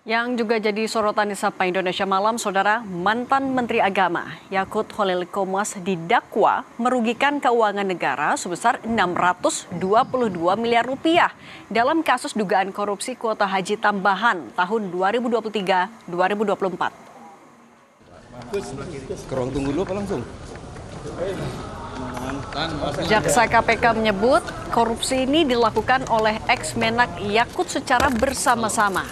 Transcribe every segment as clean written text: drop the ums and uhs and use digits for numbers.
Yang juga jadi sorotan di Sapa Indonesia Malam, Saudara, mantan Menteri Agama Yakut Khalil Qomas didakwa merugikan keuangan negara sebesar 622 miliar rupiah dalam kasus dugaan korupsi kuota haji tambahan tahun 2023-2024. Kerong tunggu dulu apa langsung? Jaksa KPK menyebut korupsi ini dilakukan oleh ex-Menak Yakut secara bersama-sama.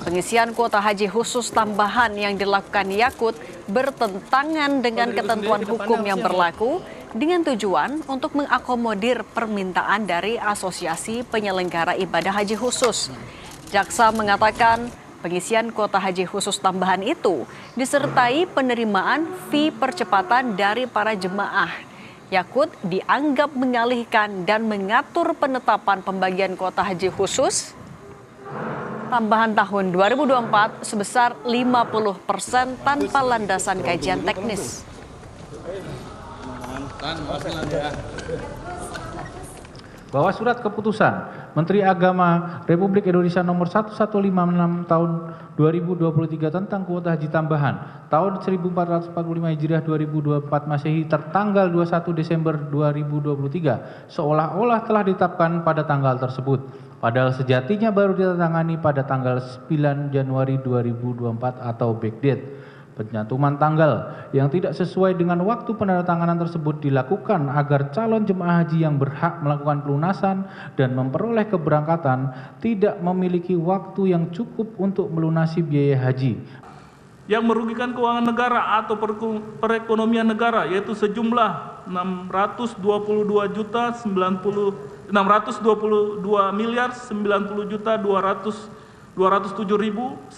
Pengisian kuota haji khusus tambahan yang dilakukan Yakut bertentangan dengan ketentuan hukum yang berlaku dengan tujuan untuk mengakomodir permintaan dari Asosiasi Penyelenggara Ibadah Haji Khusus. Jaksa mengatakan pengisian kuota haji khusus tambahan itu disertai penerimaan fee percepatan dari para jemaah. Yakut dianggap mengalihkan dan mengatur penetapan pembagian kuota haji khusus tambahan tahun 2024 sebesar 50% tanpa landasan kajian teknis. Bahwa surat keputusan Menteri Agama Republik Indonesia nomor 1156 tahun 2023 tentang kuota haji tambahan tahun 1445 Hijriah 2024 Masehi tertanggal 21 Desember 2023 seolah-olah telah ditetapkan pada tanggal tersebut. Padahal sejatinya baru ditandatangani pada tanggal 9 Januari 2024 atau backdate. Pencantuman tanggal yang tidak sesuai dengan waktu penandatanganan tersebut dilakukan agar calon jemaah haji yang berhak melakukan pelunasan dan memperoleh keberangkatan tidak memiliki waktu yang cukup untuk melunasi biaya haji. Yang merugikan keuangan negara atau perekonomian negara yaitu sejumlah 622 miliar 90 juta 207.166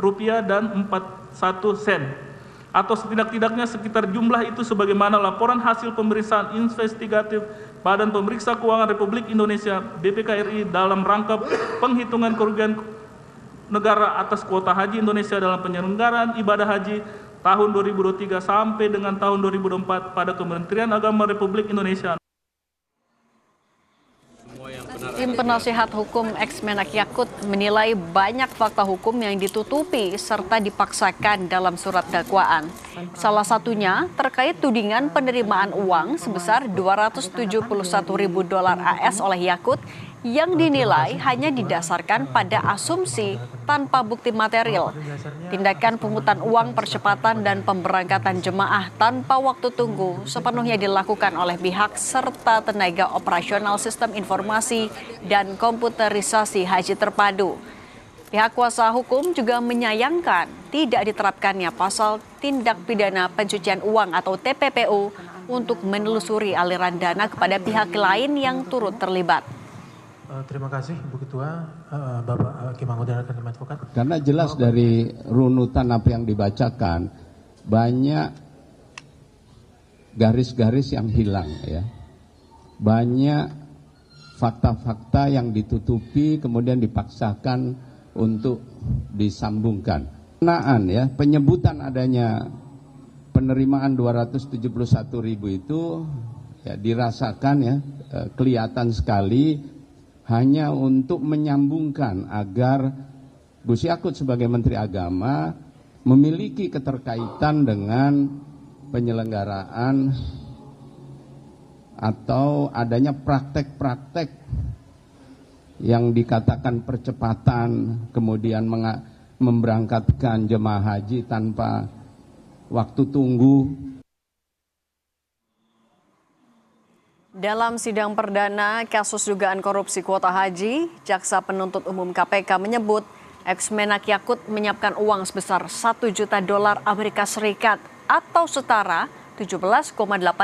rupiah dan 41 sen atau setidak-tidaknya sekitar jumlah itu sebagaimana laporan hasil pemeriksaan investigatif Badan Pemeriksa Keuangan Republik Indonesia BPK-RI dalam rangka penghitungan kerugian negara atas kuota haji Indonesia dalam penyelenggaraan ibadah haji tahun 2023 sampai dengan tahun 2024 pada Kementerian Agama Republik Indonesia. Tim Penasihat Hukum ex-Menak Yakut menilai banyak fakta hukum yang ditutupi serta dipaksakan dalam surat dakwaan. Salah satunya terkait tudingan penerimaan uang sebesar 271.000 dolar AS oleh Yakut yang dinilai hanya didasarkan pada asumsi tanpa bukti material. Tindakan pungutan uang percepatan dan pemberangkatan jemaah tanpa waktu tunggu sepenuhnya dilakukan oleh pihak serta tenaga operasional sistem informasi dan komputerisasi haji terpadu. Pihak kuasa hukum juga menyayangkan tidak diterapkannya pasal tindak pidana pencucian uang atau TPPU untuk menelusuri aliran dana kepada pihak lain yang turut terlibat. Terima kasih Bu Ketua, Bapak Hakim Anggota Tim Advokat. Karena jelas dari runutan apa yang dibacakan banyak garis-garis yang hilang ya. Banyak fakta-fakta yang ditutupi kemudian dipaksakan untuk disambungkan. Ya, penyebutan adanya penerimaan 271.000 itu ya dirasakan ya kelihatan sekali hanya untuk menyambungkan agar Gus Yakut sebagai Menteri Agama memiliki keterkaitan dengan penyelenggaraan atau adanya praktek-praktek yang dikatakan percepatan, kemudian memberangkatkan jemaah haji tanpa waktu tunggu. Dalam sidang perdana kasus dugaan korupsi kuota haji, Jaksa Penuntut Umum KPK menyebut ex-Menak Yakut menyiapkan uang sebesar 1 juta dolar Amerika Serikat atau setara 17,8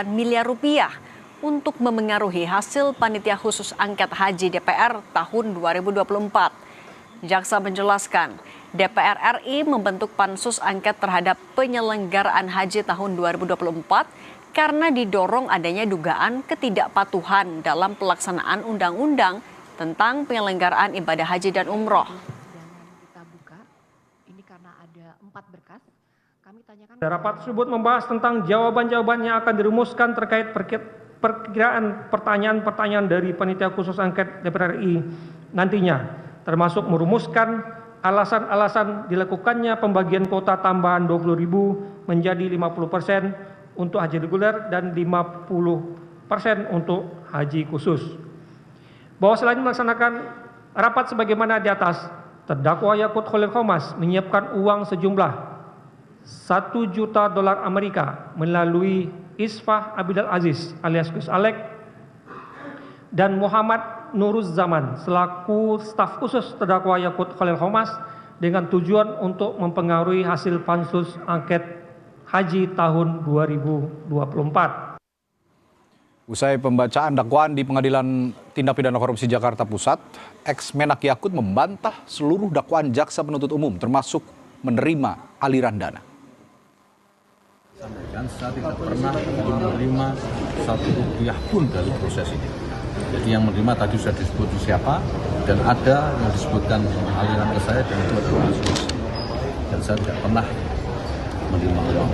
miliar rupiah untuk memengaruhi hasil panitia khusus angket haji DPR tahun 2024. Jaksa menjelaskan, DPR RI membentuk pansus angket terhadap penyelenggaraan haji tahun 2024 karena didorong adanya dugaan ketidakpatuhan dalam pelaksanaan undang-undang tentang penyelenggaraan ibadah haji dan umroh. Kita buka, ini karena ada 4 berkas. Kami tanyakan. Rapat tersebut membahas tentang jawaban-jawaban yang akan dirumuskan terkait perkiraan pertanyaan-pertanyaan dari panitia khusus angket DPR RI nantinya, termasuk merumuskan alasan-alasan dilakukannya pembagian kuota tambahan 20.000 menjadi 50% untuk haji reguler dan 50% untuk haji khusus. Bahwa selain melaksanakan rapat sebagaimana di atas, terdakwa Yakut Khalil Qomas menyiapkan uang sejumlah $1 juta Amerika melalui Isfah Abidal Aziz alias Gus Alek dan Muhammad Nuruz Zaman selaku staf khusus terdakwa Yakut Khalil Qomas dengan tujuan untuk mempengaruhi hasil pansus angket haji tahun 2024. Usai pembacaan dakwaan di Pengadilan Tindak Pidana Korupsi Jakarta Pusat, ex-Menak Yakut membantah seluruh dakwaan jaksa penuntut umum termasuk menerima aliran dana. Sampaikan saya tidak pernah menerima satu rupiah pun dari proses ini. Jadi yang menerima tadi sudah disebut siapa, dan ada yang disebutkan aliran ke saya dan itu adalah asumsi. Dan saya tidak pernah menerima uang.